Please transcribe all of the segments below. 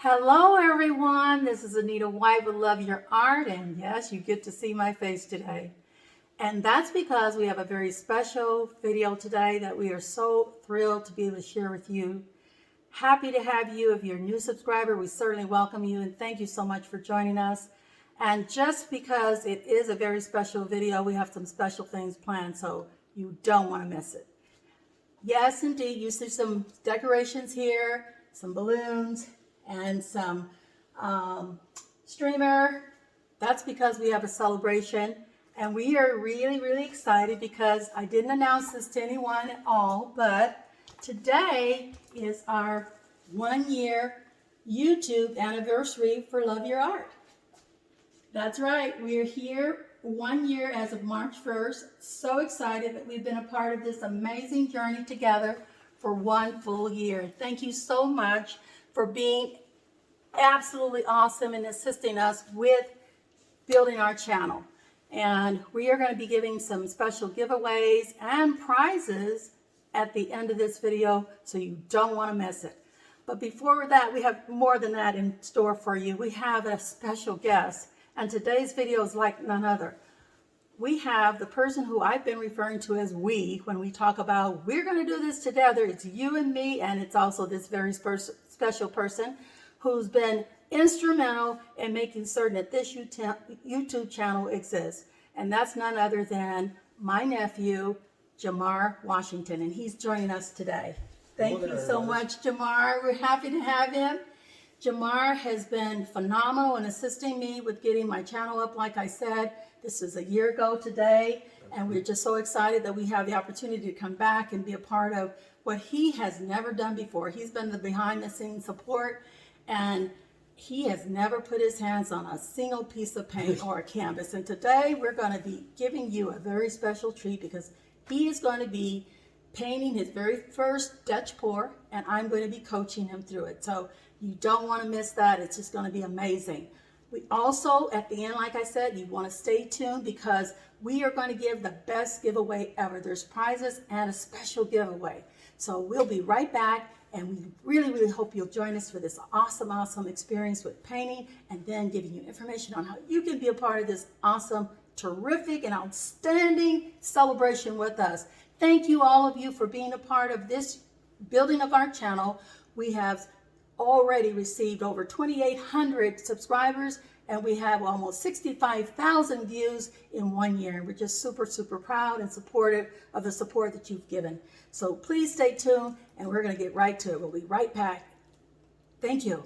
Hello everyone, this is Anita White with Love Your Art, and yes, you get to see my face today. And that's because we have a very special video today that we are so thrilled to be able to share with you. Happy to have you. If you're a new subscriber, we certainly welcome you and thank you so much for joining us. And just because it is a very special video, we have some special things planned, so you don't want to miss it. Yes, indeed, you see some decorations here, some balloons, and some streamer. That's because we have a celebration, and we are really excited because I didn't announce this to anyone at all, but today is our 1-year YouTube anniversary for Love Your Art. That's right, we're here 1 year as of March 1st. So excited that we've been a part of this amazing journey together for 1 full year. Thank you so much for being absolutely awesome and assisting us with building our channel. And we are going to be giving some special giveaways and prizes at the end of this video, so you don't want to miss it. But before that, we have more than that in store for you. We have a special guest, and today's video is like none other. We have the person who I've been referring to as we when we talk about we're going to do this together. It's you and me, and it's also this very special person who's been instrumental in making certain that this YouTube channel exists. And that's none other than my nephew, Jamar Washington, and he's joining us today. Thank you so much, Jamar. We're happy to have him. Jamar has been phenomenal in assisting me with getting my channel up. Like I said, this is a year ago today, and we're just so excited that we have the opportunity to come back and be a part of what he has never done before. He's been the behind-the-scenes support, and he has never put his hands on a single piece of paint or a canvas. And today we're going to be giving you a very special treat because he is going to be painting his very first Dutch pour, and I'm going to be coaching him through it. So you don't want to miss that. It's just going to be amazing. We also, at the end, like I said, you want to stay tuned because we are going to give the best giveaway ever. There's prizes and a special giveaway. So we'll be right back, and we really hope you'll join us for this awesome experience with painting, and then giving you information on how you can be a part of this awesome, terrific, and outstanding celebration with us. Thank you, all of you, for being a part of this building of our channel. We have already received over 2,800 subscribers, and we have almost 65,000 views in 1 year. We're just super proud and supportive of the support that you've given. So please stay tuned, and we're going to get right to it. We'll be right back. Thank you.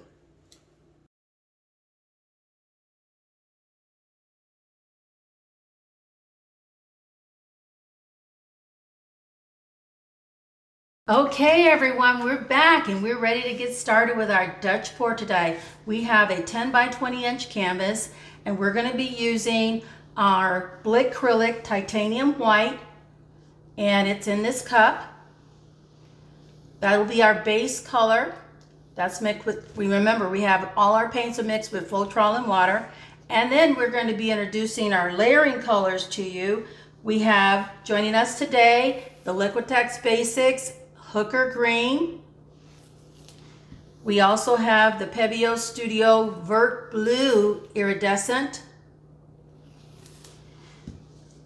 Okay everyone, we're back and we're ready to get started with our Dutch pour today. We have a 10 by 20 inch canvas, and we're going to be using our Acrylic titanium white, and it's in this cup. That'll be our base color. That's mixed with, remember we have all our paints are mixed with Floetrol and water. And then we're going to be introducing our layering colors to you. We have joining us today the Liquitex Basics Hooker Green. We also have the Pebeo Studio Vert Blue Iridescent.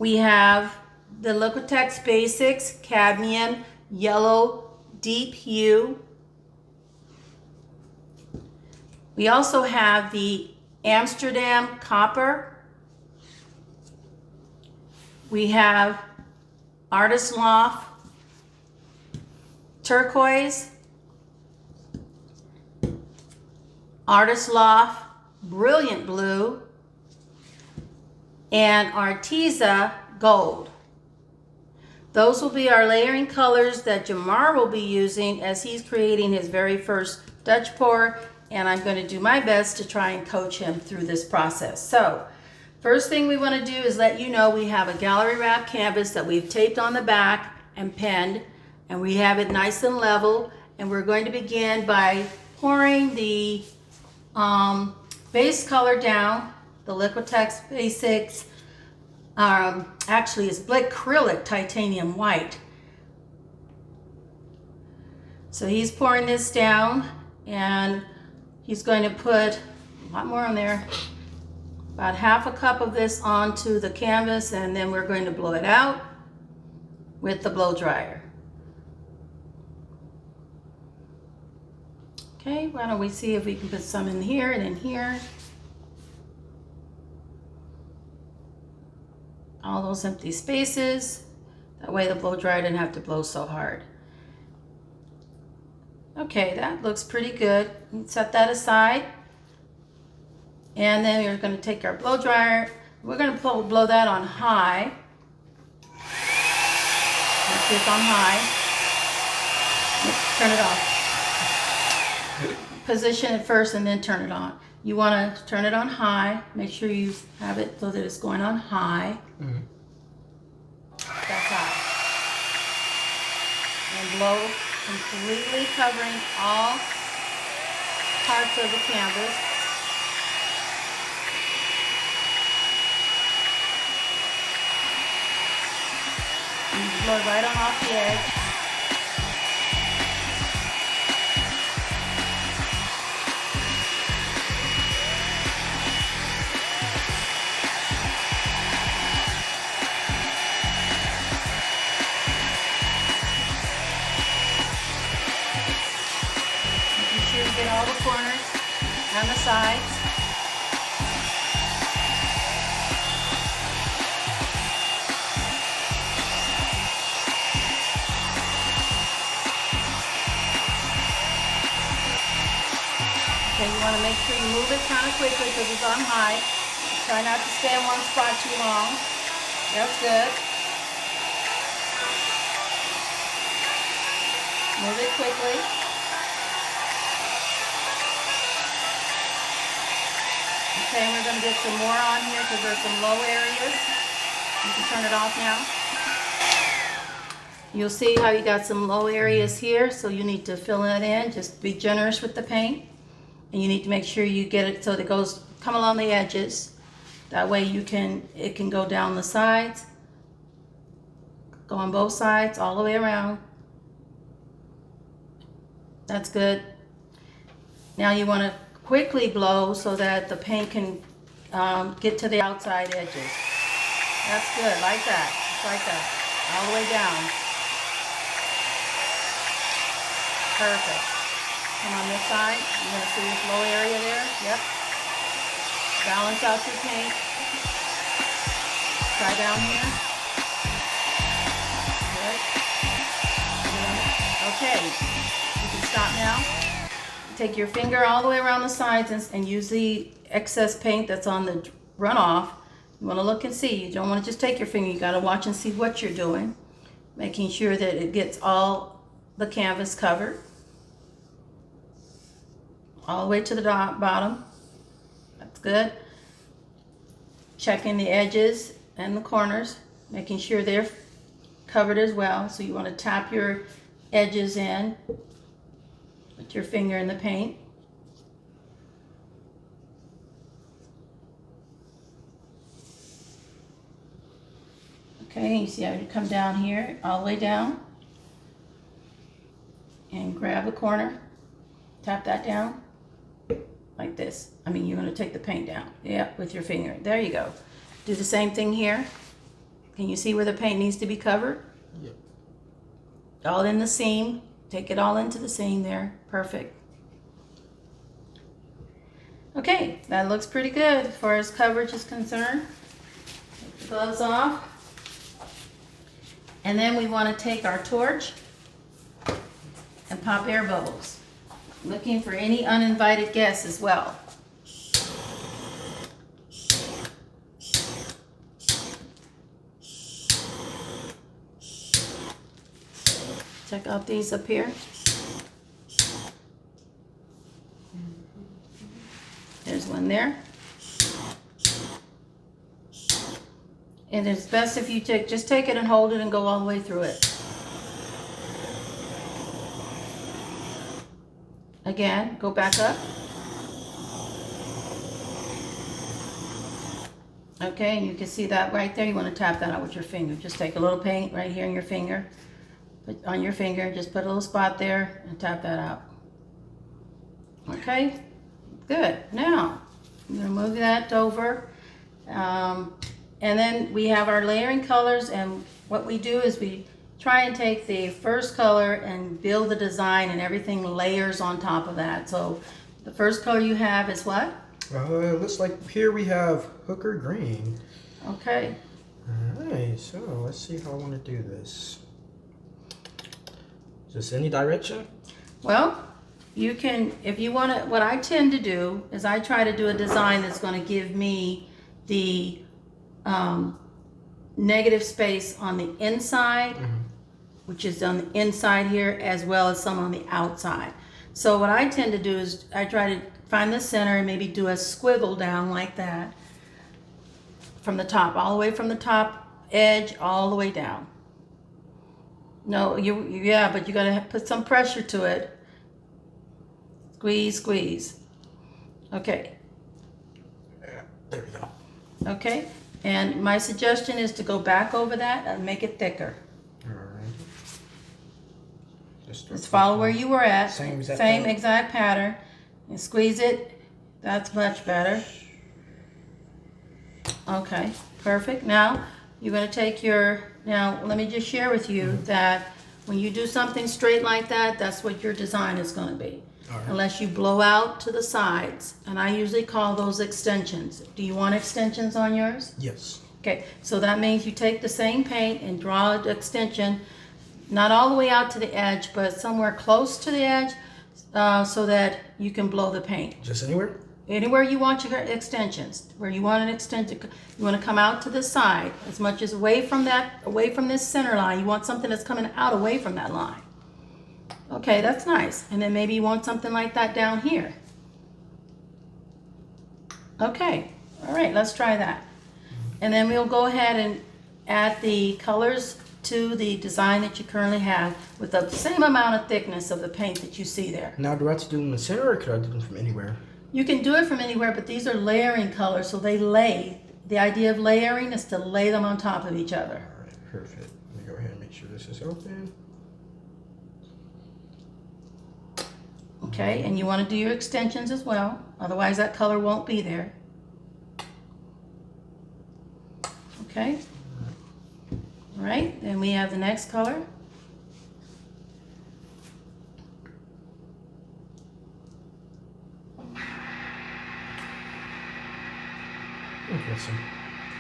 We have the Liquitex Basics Cadmium Yellow Deep Hue. We also have the Amsterdam Copper. We have Artist Loft Turquoise, Artist Loft Brilliant Blue, and Arteza Gold. Those will be our layering colors that Jamar will be using as he's creating his very first Dutch pour, and I'm going to do my best to try and coach him through this process. So first thing we want to do is let you know we have a gallery wrap canvas that we've taped on the back and penned, and we have it nice and level, and we're going to begin by pouring the base color down, the Liquitex Basics, actually it's Acrylic titanium white. So he's pouring this down, and he's going to put a lot more on there, about half a cup of this onto the canvas, and then we're going to blow it out with the blow dryer. Okay, why don't we see if we can put some in here and in here. All those empty spaces. That way the blow dryer didn't have to blow so hard. Okay, that looks pretty good. Set that aside. And then we're going to take our blow dryer. We're going to blow that on high. Let's see, it's on high. Let's turn it off. Position it first and then turn it on. You want to turn it on high. Make sure you have it so that it's going on high. Mm-hmm. That's high. And blow, completely covering all parts of the canvas. And blow it right on off the edge. Get all the corners and the sides. Okay, you want to make sure you move it kind of quickly because it's on high. Try not to stay in one spot too long. That's good. Move it quickly. Okay, we're going to get some more on here because there's some low areas. You can turn it off now. You'll see how you got some low areas here, so you need to fill it in. Just be generous with the paint. And you need to make sure you get it so that it goes, come along the edges. That way it can go down the sides. Go on both sides, all the way around. That's good. Now you want to quickly blow so that the paint can get to the outside edges. That's good, like that, just like that, all the way down. Perfect. Come on this side, you're going to see this low area there, yep. Balance out your paint. Try down here. Good. Okay, you can stop now. Take your finger all the way around the sides and use the excess paint that's on the runoff. You want to look and see. You don't want to just take your finger. You got to watch and see what you're doing. Making sure that it gets all the canvas covered. All the way to the bottom. That's good. Checking the edges and the corners. Making sure they're covered as well. So you want to tap your edges in. Put your finger in the paint. Okay, you see how you come down here, all the way down. And grab a corner. Tap that down. Like this. I mean, you're going to take the paint down. Yep, with your finger. There you go. Do the same thing here. Can you see where the paint needs to be covered? Yep. All in the seam. Take it all into the seam there. Perfect. Okay, that looks pretty good as far as coverage is concerned. Take the gloves off. And then we want to take our torch and pop air bubbles. Looking for any uninvited guests as well. Check out these up here. There's one there. And it's best if you just take it and hold it and go all the way through it. Again, go back up. Okay, and you can see that right there. You want to tap that out with your finger. Just take a little paint right here in your finger. Put on your finger, just put a little spot there and tap that out. Okay, Good. Now, I'm going to move that over. And then we have our layering colors, and what we do is we try and take the first color and build the design, and everything layers on top of that. So the first color you have is what? Looks like here we have hooker green. Okay. Alright, so let's see how I want to do this. Is this any direction? Well, you can, if you want to, what I tend to do is I try to do a design that's going to give me the negative space on the inside, which is on the inside here, as well as some on the outside. So what I tend to do is I try to find the center and maybe do a squiggle down like that from the top, all the way from the top edge all the way down. No, yeah, but you got to put some pressure to it. Squeeze, squeeze. Okay. Yeah, there we go. Okay, and my suggestion is to go back over that and make it thicker. Alright. Just follow where you were at. Same exact pattern. And squeeze it. That's much better. Okay, perfect. Now, you're going to take now let me just share with you that when you do something straight like that, that's what your design is going to be. Right. Unless you blow out to the sides, and I usually call those extensions. Do you want extensions on yours? Yes. Okay, so that means you take the same paint and draw an extension, not all the way out to the edge, but somewhere close to the edge, so that you can blow the paint. Just anywhere? Anywhere you want your extensions, where you want an extension, you want to come out to the side as much as away from this center line. You want something that's coming out away from that line. Okay, that's nice. And then maybe you want something like that down here. Okay, all right, let's try that. And then we'll go ahead and add the colors to the design that you currently have with the same amount of thickness of the paint that you see there. Now, do I have to do them in the center, or could I do them from anywhere? You can do it from anywhere, but these are layering colors, so they lay. The idea of layering is to lay them on top of each other. All right, perfect. Let me go ahead and make sure this is open. Okay, and you want to do your extensions as well, otherwise that color won't be there. Okay. All right, then we have the next color.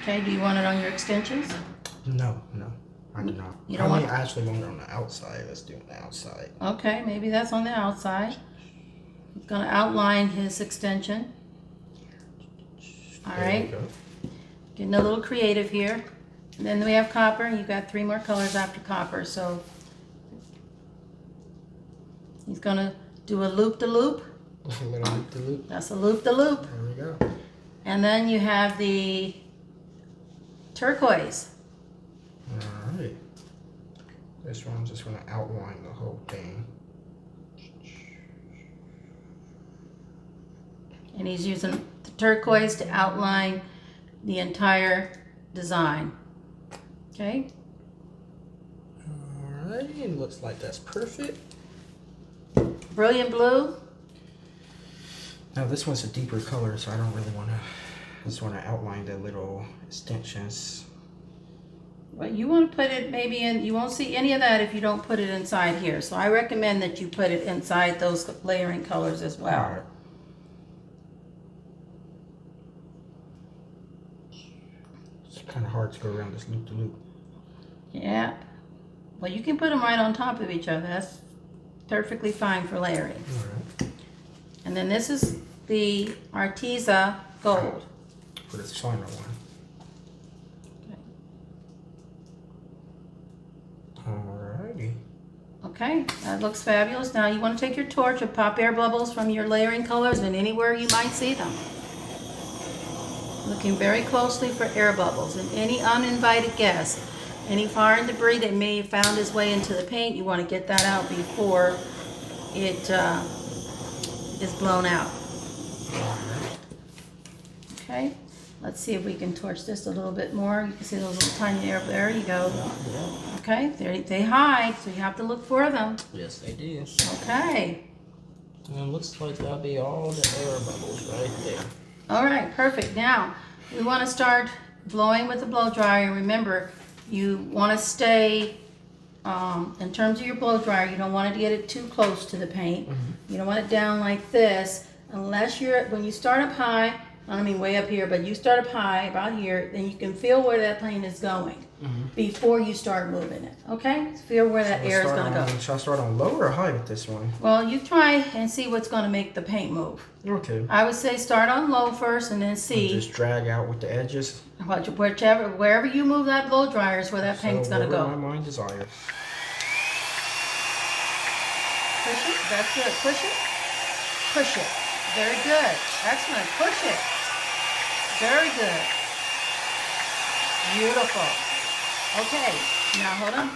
Okay, do you want it on your extensions? No, I do not. You don't want? I actually want it on the outside. Let's do it on the outside. Okay, maybe that's on the outside. He's going to outline his extension. All right. There we go. Getting a little creative here. And then we have copper. You've got 3 more colors after copper. So he's going to do a loop-de-loop. A little loop-de-loop. That's a loop-de-loop. There we go. And then you have the turquoise. All right. This one, I'm just going to outline the whole thing. And he's using the turquoise to outline the entire design. Okay? Alrighty, it looks like that's perfect. Brilliant blue. Now this one's a deeper color, so I don't really want to. I just want to outline the little extensions. Well, you want to put it maybe in, you won't see any of that if you don't put it inside here. So I recommend that you put it inside those layering colors as well. All right. It's kind of hard to go around this loop to loop. Yeah. Well, you can put them right on top of each other. That's perfectly fine for layering. All right. And then this is the Arteza Gold. For the final one. Alrighty. Okay, that looks fabulous. Now you want to take your torch and pop air bubbles from your layering colors and anywhere you might see them. Looking very closely for air bubbles and any uninvited guest. Any foreign debris that may have found its way into the paint, you want to get that out before it is blown out. Okay, let's see if we can torch this a little bit more. You can see those little tiny air, there you go. Okay, they hide, so you have to look for them. Yes, they do. Okay, And it looks like that'll be all the air bubbles right there. All right, perfect. Now, we want to start blowing with the blow dryer. Remember, you want to stay, in terms of your blow dryer, you don't want to get it too close to the paint. You don't want it down like this, unless when you start up high, I don't mean way up here, but you start up high, about here, then you can feel where that paint is going before you start moving it, okay? Feel where that air is going to go. Should I start on low or high with this one? Well, you try and see what's going to make the paint move. Okay. I would say start on low first and then see. And just drag out with the edges. Wherever you move that blow dryer is where that paint's going to go. My mind desires. Push it. That's good. Push it. Push it. Very good. Excellent. Push it. Very good. Beautiful. Okay. Now hold on.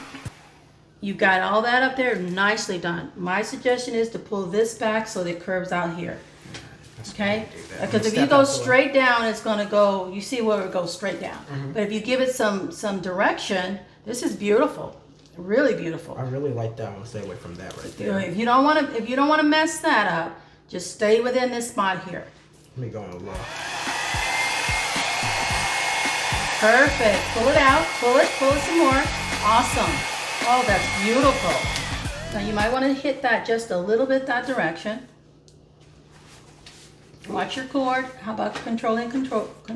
You got all that up there. Nicely done. My suggestion is to pull this back so that it curves out here. Okay? Because if you go straight down, it's going to go, you see where it goes straight down. But if you give it some direction, this is beautiful. Really beautiful. I really like that one. Stay away from that right there. If you don't want to mess that up, just stay within this spot here. Let me go on low. Perfect. Pull it out. Pull it some more. Awesome. Oh, that's beautiful. Now you might want to hit that just a little bit that direction. Watch your cord. How about control on the cord? I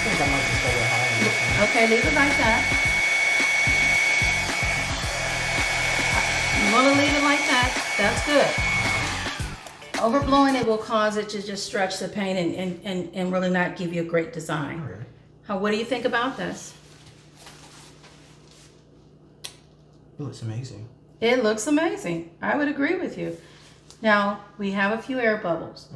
think I might just go a little high on this one. Okay, leave it like that. You want to leave it like that. That's good. Overblowing it will cause it to just stretch the paint and really not give you a great design. Okay. What do you think about this? It looks amazing. It looks amazing. I would agree with you. Now, we have a few air bubbles.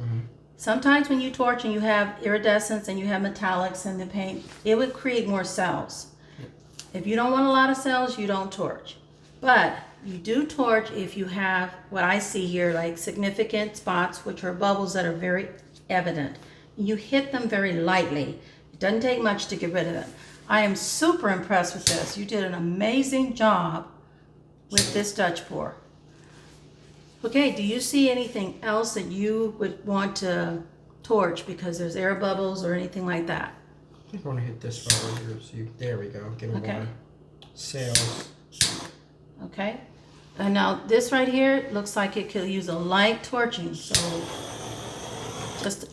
Sometimes when you torch and you have iridescence and you have metallics in the paint, it would create more cells. If you don't want a lot of cells, you don't torch. But you do torch if you have what I see here, like significant spots, which are bubbles that are very evident. You hit them very lightly. It doesn't take much to get rid of them. I am super impressed with this. You did an amazing job with this Dutch pour. Okay, do you see anything else that you would want to torch because there's air bubbles or anything like that? I think I want to hit this right over here. See, there we go. Give me more cells. Okay. And now this right here looks like it could use a light torching, so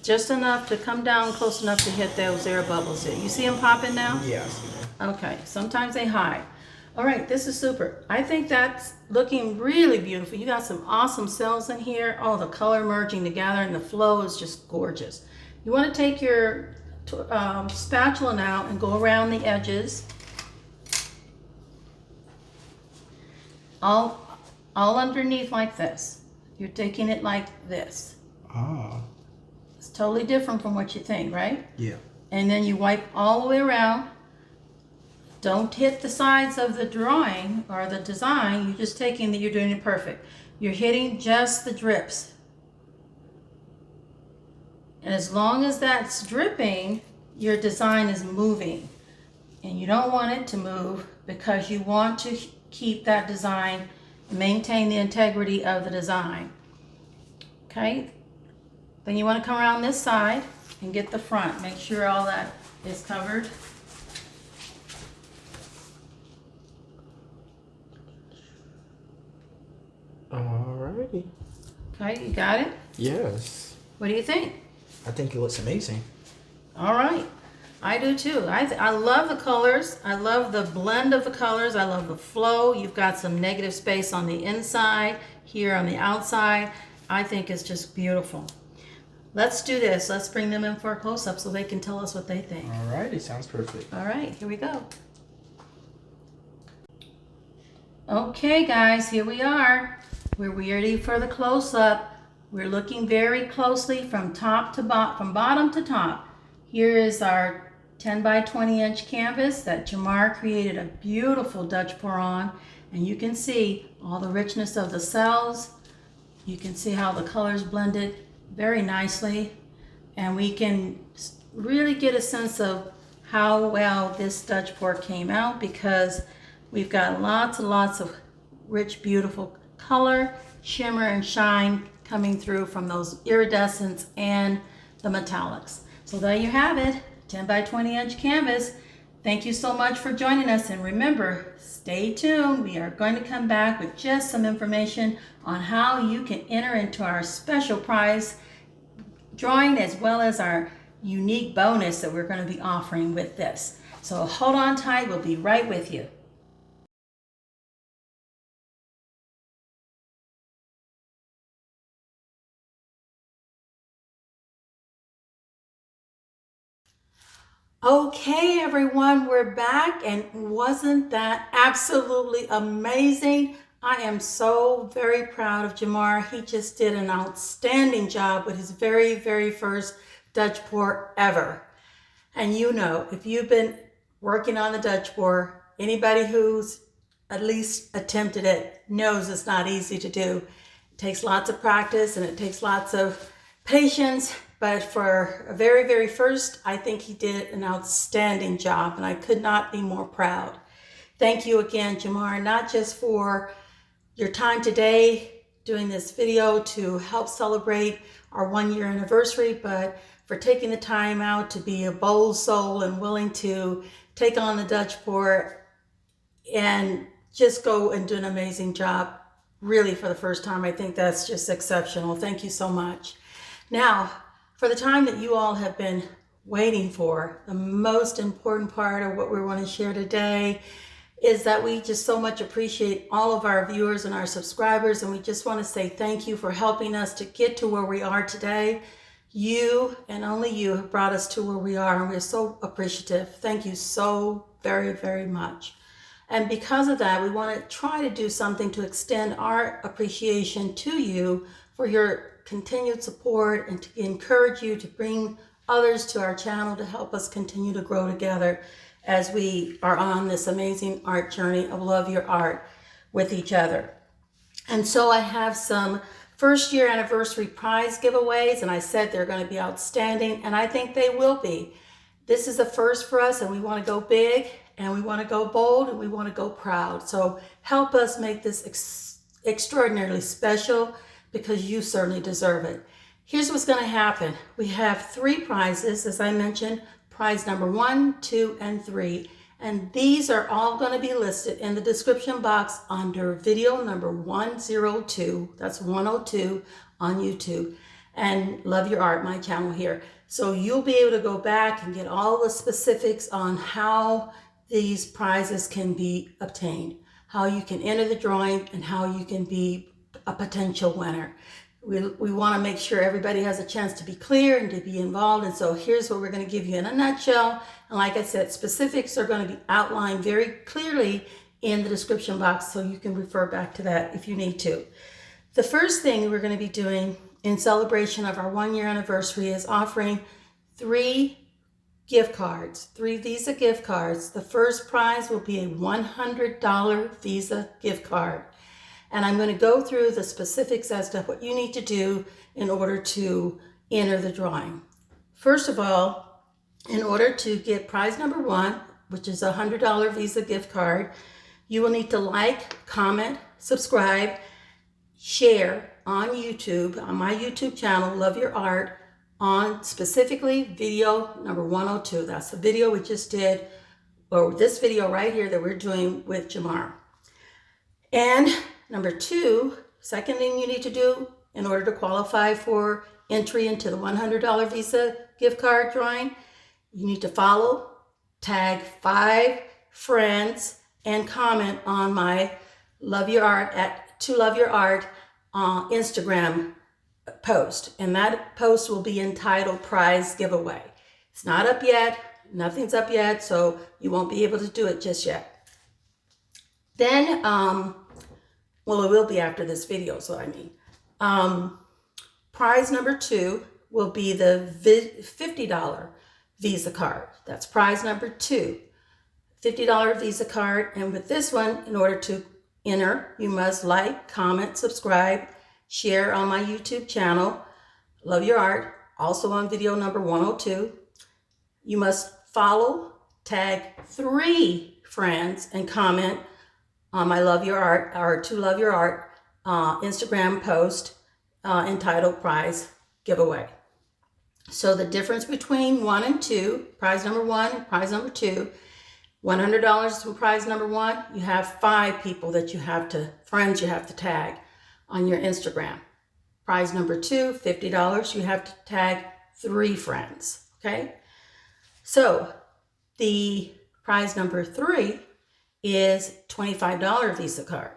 just enough to come down close enough to hit those air bubbles. You see them popping now? Yeah, I see them. Okay, sometimes they hide. All right, this is super. I think that's looking really beautiful. You got some awesome cells in here. Oh, the color merging together and the flow is just gorgeous. You want to take your spatula now and go around the edges. All underneath like this. You're taking it like this. Ah. It's totally different from what you think, right? Yeah. And then you wipe all the way around. Don't hit the sides of the drawing or the design. You're just taking that you're doing it perfect. You're hitting just the drips. And as long as that's dripping, your design is moving. And you don't want it to move because you want to keep that design, maintain the integrity of the design. Okay? Then you want to come around this side and get the front. Make sure all that is covered. Alrighty. Okay, you got it? Yes. What do you think? I think it looks amazing. All right. I do too. I love the colors. I love the blend of the colors. I love the flow. You've got some negative space on the inside, here on the outside. I think it's just beautiful. Let's do this. Let's bring them in for a close-up so they can tell us what they think. Alrighty, sounds perfect. All right, here we go. Okay, guys, here we are. We're ready for the close-up. We're looking very closely from top to from bottom to top. Here is our 10 by 20 inch canvas that Jamar created a beautiful Dutch pour on, and you can see all the richness of the cells. You can see how the colors blended very nicely, and we can really get a sense of how well this Dutch pour came out because We've got lots and lots of rich, beautiful color, shimmer, and shine coming through from those iridescents and the metallics. So there you have it, 10 by 20 inch canvas. Thank you so much for joining us, and remember, stay tuned. We are going to come back with just some information on how you can enter into our special prize drawing, as well as our unique bonus that we're going to be offering with this. So hold on tight, we'll be right with you. Okay, everyone, we're back, and wasn't that absolutely amazing? I am so very proud of Jamar. He just did an outstanding job with his very first Dutch pour ever. And you know, if you've been working on the Dutch pour, anybody who's at least attempted it knows it's not easy to do. It takes lots of practice and it takes lots of patience. But for a very first, I think he did an outstanding job, and I could not be more proud. Thank you again, Jamar, not just for your time today doing this video to help celebrate our 1-year anniversary, but for taking the time out to be a bold soul and willing to take on the Dutch pour and just go and do an amazing job, really, for the first time. I think that's just exceptional. Thank you so much. Now, for the time that you all have been waiting for, the most important part of what we want to share today is that we just so much appreciate all of our viewers and our subscribers, and we just want to say thank you for helping us to get to where we are today. You and only you have brought us to where we are, and we're so appreciative. Thank you so very much. And because of that, we want to try to do something to extend our appreciation to you for your continued support and to encourage you to bring others to our channel to help us continue to grow together as we are on this amazing art journey of Love Your Art with each other. And so I have some first-year anniversary prize giveaways, and I said they're going to be outstanding, and I think they will be. This is a first for us, and we want to go big, and we want to go bold, and we want to go proud. So help us make this extraordinarily special, because you certainly deserve it. Here's what's going to happen. We have 3 prizes, as I mentioned, prize number 1, 2, and 3. And these are all going to be listed in the description box under video number 102. That's 102 on YouTube. And Love Your Art, my channel here. So you'll be able to go back and get all the specifics on how these prizes can be obtained, how you can enter the drawing, and how you can be a potential winner. We want to make sure everybody has a chance to be clear and to be involved. And so here's what we're going to give you in a nutshell. And like I said, specifics are going to be outlined very clearly in the description box, so you can refer back to that if you need to. The first thing we're going to be doing in celebration of our 1-year anniversary is offering 3 gift cards, 3 Visa gift cards. The first prize will be a $100 Visa gift card. And I'm going to go through the specifics as to what you need to do in order to enter the drawing. First of all, in order to get prize number 1, which is a $100 Visa gift card, you will need to like, comment, subscribe, share on YouTube, on my YouTube channel, Love Your Art, on specifically video number 102. That's the video we just did, or this video right here that we're doing with Jamar. And number 2, second thing you need to do in order to qualify for entry into the $100 Visa gift card drawing, you need to follow, tag 5 friends, and comment on my Love Your Art to Love Your Art Instagram post. And that post will be entitled Prize Giveaway. It's not up yet. Nothing's up yet, so you won't be able to do it just yet. Then, well, it will be after this video, so I mean. Prize number 2 will be the $50 Visa card. That's prize number 2, $50 Visa card. And with this one, in order to enter, you must like, comment, subscribe, share on my YouTube channel, Love Your Art, also on video number 102. You must follow, tag 3 friends, and comment my Love Your Art, or To Love Your Art Instagram post entitled Prize Giveaway. So the difference between 1 and 2, prize number 1 and prize number 2, $100 for prize number 1, you have 5 people that friends you have to tag on your Instagram. Prize number 2, $50, you have to tag 3 friends, okay? So the prize number 3 is $25 Visa card.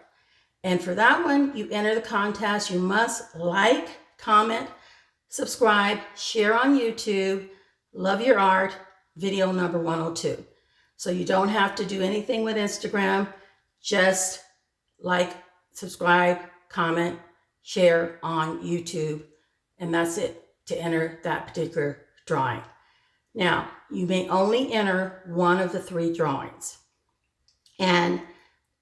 And for that one, you enter the contest. You must like, comment, subscribe, share on YouTube, Love Your Art, video number 102. So you don't have to do anything with Instagram. Just like, subscribe, comment, share on YouTube, and that's it to enter that particular drawing. Now, you may only enter one of the 3 drawings. And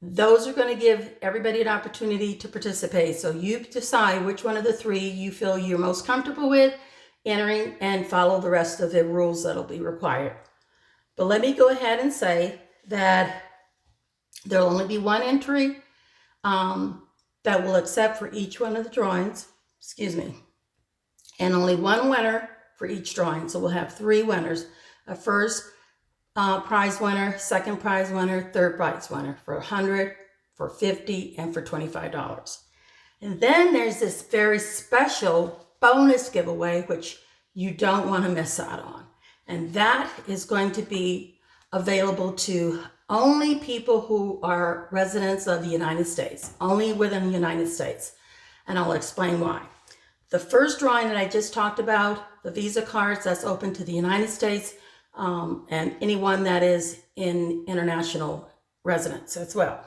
those are going to give everybody an opportunity to participate. So you decide which one of the 3 you feel you're most comfortable with entering, and follow the rest of the rules that'll be required. But let me go ahead and say that there'll only be 1 entry that will accept for each one of the drawings, and only 1 winner for each drawing. So we'll have 3 winners: a first prize winner, second prize winner, third prize winner for $100, for $50, and for $25. And then there's this very special bonus giveaway, which you don't want to miss out on. And that is going to be available to only people who are residents of the United States, only within the United States. And I'll explain why. The first drawing that I just talked about, the Visa cards, that's open to the United States, and anyone that is in international residence as well.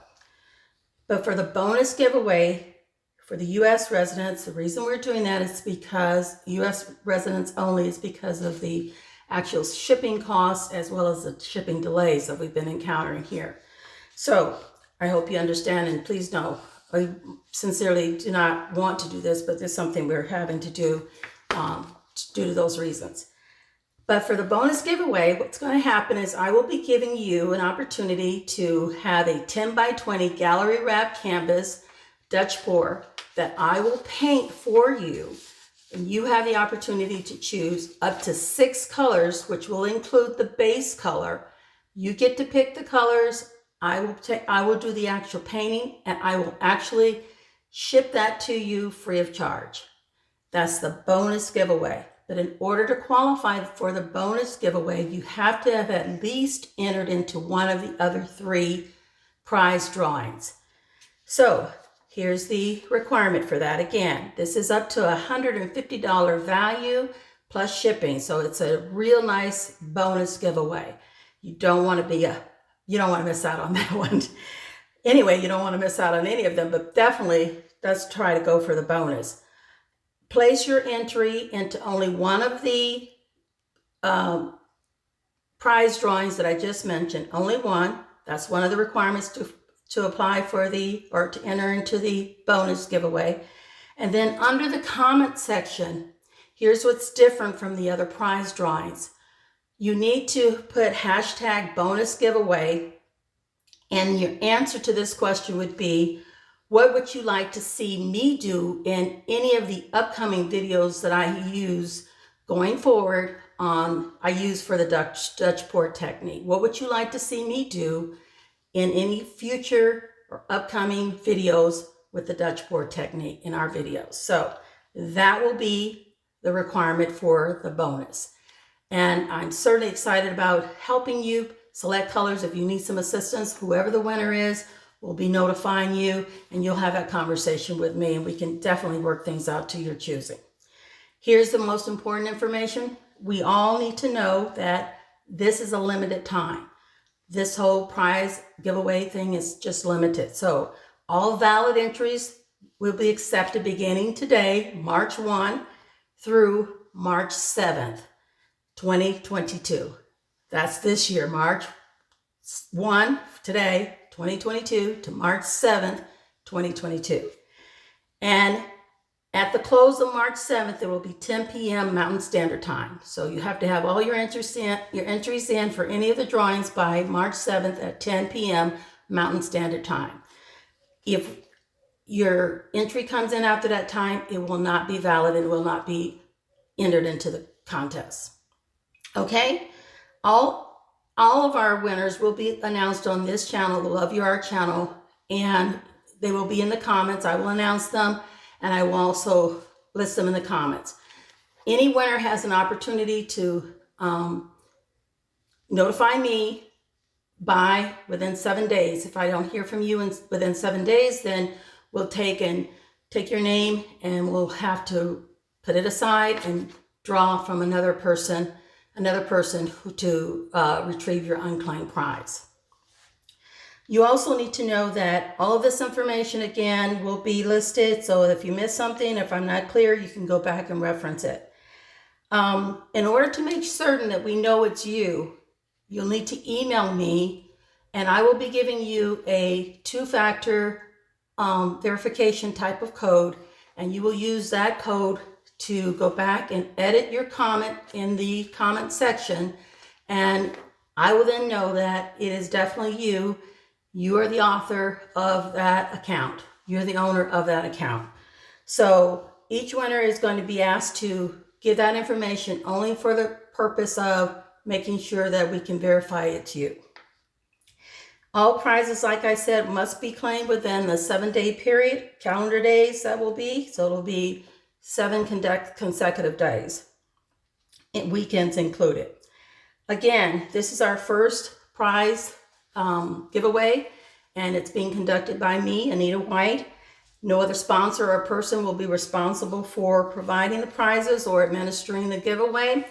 But for the bonus giveaway for the U.S. residents, the reason we're doing that is because U.S. residents only, is because of the actual shipping costs as well as the shipping delays that we've been encountering here. So I hope you understand, and please know, I sincerely do not want to do this, but there's something we're having to do due to those reasons. But for the bonus giveaway, what's going to happen is I will be giving you an opportunity to have a 10 by 20 gallery wrap canvas Dutch pour that I will paint for you. And you have the opportunity to choose up to 6 colors, which will include the base color. You get to pick the colors. I will do the actual painting, and I will actually ship that to you free of charge. That's the bonus giveaway. But in order to qualify for the bonus giveaway, you have to have at least entered into one of the other 3 prize drawings. So here's the requirement for that. Again, this is up to $150 value plus shipping. So it's a real nice bonus giveaway. You don't want to miss out on that one. Anyway, you don't want to miss out on any of them, but definitely let's try to go for the bonus. Place your entry into only one of the prize drawings that I just mentioned. Only one. That's one of the requirements to apply for or to enter into the bonus giveaway. And then under the comment section, here's what's different from the other prize drawings. You need to put hashtag bonus giveaway, and your answer to this question would be, what would you like to see me do in any of the upcoming videos that I use going forward I use for the Dutch pour technique? What would you like to see me do in any future or upcoming videos with the Dutch pour technique in our videos? So that will be the requirement for the bonus. And I'm certainly excited about helping you select colors. If you need some assistance, whoever the winner is, we'll be notifying you, and you'll have that conversation with me, and we can definitely work things out to your choosing. Here's the most important information. We all need to know that this is a limited time. This whole prize giveaway thing is just limited. So all valid entries will be accepted beginning today, March 1 through March 7th, 2022. That's this year, March 1 today, 2022 to March 7th, 2022. And at the close of March 7th, there will be 10 p.m. Mountain Standard Time. So you have to have all your entries in for any of the drawings by March 7th at 10 p.m. Mountain Standard Time. If your entry comes in after that time, it will not be valid and will not be entered into the contest. Okay? All of our winners will be announced on this channel, the Love Your Art channel, and they will be in the comments. I will announce them, and I will also list them in the comments. Any winner has an opportunity to notify me within 7 days. If I don't hear from you within 7 days, then we'll take your name and we'll have to put it aside and draw from another person to retrieve your unclaimed prize. You also need to know that all of this information, again, will be listed. So if you miss something, if I'm not clear, you can go back and reference it. In order to make certain that we know it's you, you'll need to email me, and I will be giving you a 2-factor verification type of code, and you will use that code to go back and edit your comment in the comment section, and I will then know that it is definitely you. You are the author of that account. You're the owner of that account. So each winner is going to be asked to give that information only for the purpose of making sure that we can verify it's you. All prizes, like I said, must be claimed within the 7-day period, calendar days that will be. So it'll be 7 consecutive days, and weekends included. Again, this is our first prize giveaway, and it's being conducted by me, Anita White. No other sponsor or person will be responsible for providing the prizes or administering the giveaway.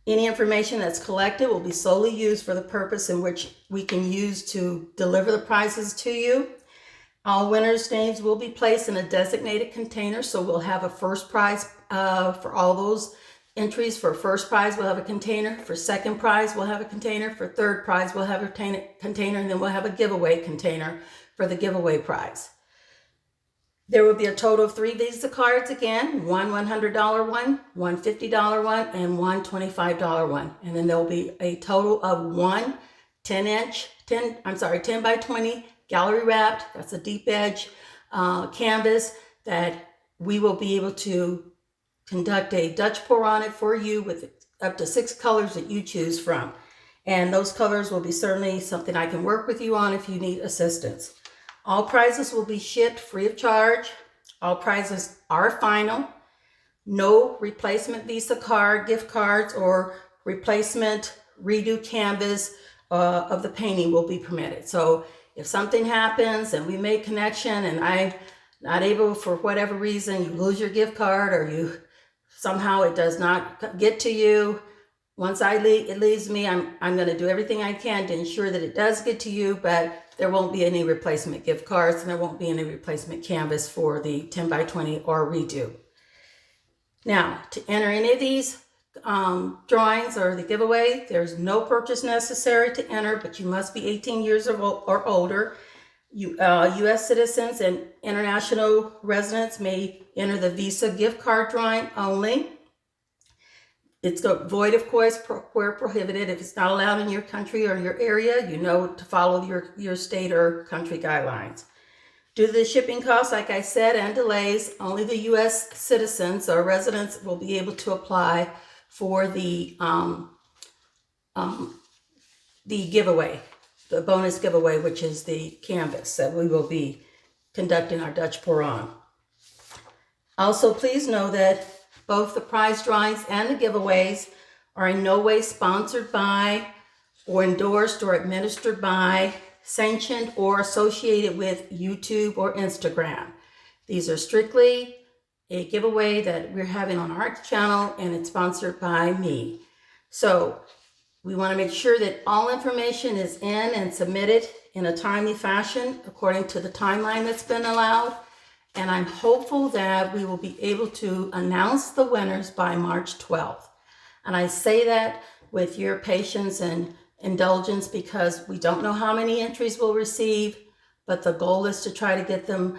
Any information that's collected will be solely used for the purpose in which we can use to deliver the prizes to you. All winners' names will be placed in a designated container, so we'll have a first prize for all those entries. For first prize, we'll have a container. For second prize, we'll have a container. For third prize, we'll have a container, and then we'll have a giveaway container for the giveaway prize. There will be a total of 3 Visa cards again, one $100 one, one $50 one, and one $25 one. And then there will be a total of one 10 by 20 gallery wrapped, that's a deep edge canvas that we will be able to conduct a Dutch pour on it for you with up to 6 colors that you choose from. And those colors will be certainly something I can work with you on if you need assistance. All prizes will be shipped free of charge. All prizes are final. No replacement Visa card, gift cards, or replacement redo canvas of the painting will be permitted. So if something happens and we make connection and I'm not able for whatever reason, you lose your gift card or you somehow it does not get to you, once it leaves me, I'm going to do everything I can to ensure that it does get to you, but there won't be any replacement gift cards and there won't be any replacement canvas for the 10 by 20 or redo. Now, to enter any of these drawings or the giveaway, there's no purchase necessary to enter, but you must be 18 years or older. U.S. citizens and international residents may enter the Visa gift card drawing only. It's void, of course, where prohibited. If it's not allowed in your country or your area, you know to follow your state or country guidelines. Due to the shipping costs, like I said, and delays, only the U.S. citizens or residents will be able to apply for the giveaway, the bonus giveaway, which is the canvas that we will be conducting our Dutch pour on. Also, please know that both the prize drawings and the giveaways are in no way sponsored by or endorsed or administered by, sanctioned or associated with YouTube or Instagram. These are strictly a giveaway that we're having on our channel, and it's sponsored by me. So we want to make sure that all information is in and submitted in a timely fashion according to the timeline that's been allowed. And I'm hopeful that we will be able to announce the winners by March 12th. And I say that with your patience and indulgence because we don't know how many entries we'll receive, but the goal is to try to get them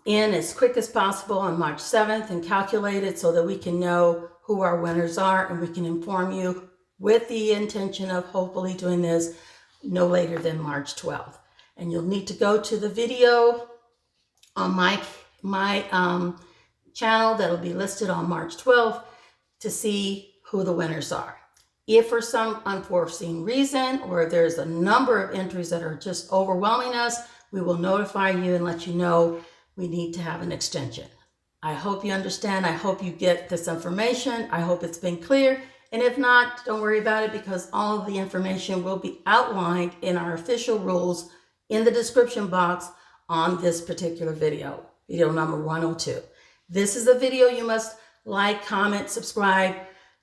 in as quick as possible on March 7th and calculated so that we can know who our winners are and we can inform you with the intention of hopefully doing this no later than March 12th. And you'll need to go to the video on my channel that'll be listed on March 12th to see who the winners are. If for some unforeseen reason or there's a number of entries that are just overwhelming us, we will notify you and let you know we need to have an extension. I hope you understand. I hope you get this information. I hope it's been clear. And if not, don't worry about it, because all of the information will be outlined in our official rules in the description box on this particular video, video number 102. This is a video you must like, comment, subscribe,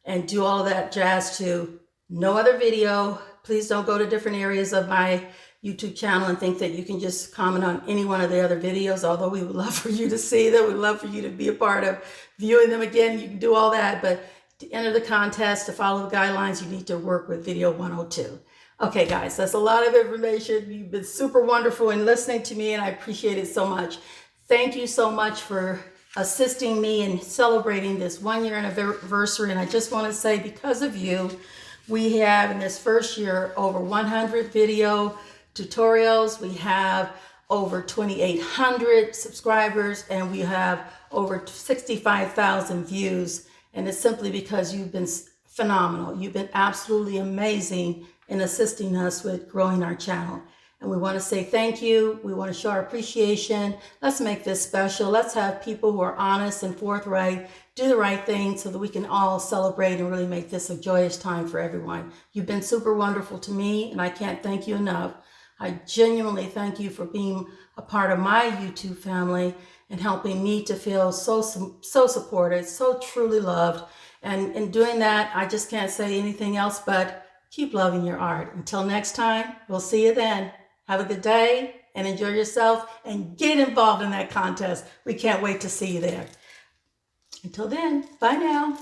and do all of that jazz to. No other video. Please don't go to different areas of my YouTube channel and think that you can just comment on any one of the other videos, although we would love for you to see them. We'd love for you to be a part of viewing them again. You can do all that, but to enter the contest, to follow the guidelines, you need to work with video 102. Okay, guys, that's a lot of information. You've been super wonderful in listening to me, and I appreciate it so much. Thank you so much for assisting me in celebrating this 1 year anniversary. And I just want to say, because of you, we have in this first year over 100 video tutorials. We have over 2,800 subscribers, and we have over 65,000 views. And it's simply because you've been phenomenal. You've been absolutely amazing in assisting us with growing our channel. And we want to say thank you. We want to show our appreciation. Let's make this special. Let's have people who are honest and forthright, do the right thing so that we can all celebrate and really make this a joyous time for everyone. You've been super wonderful to me, and I can't thank you enough. I genuinely thank you for being a part of my YouTube family and helping me to feel so supported, so truly loved. And in doing that, I just can't say anything else but keep loving your art. Until next time, we'll see you then. Have a good day and enjoy yourself and get involved in that contest. We can't wait to see you there. Until then, bye now.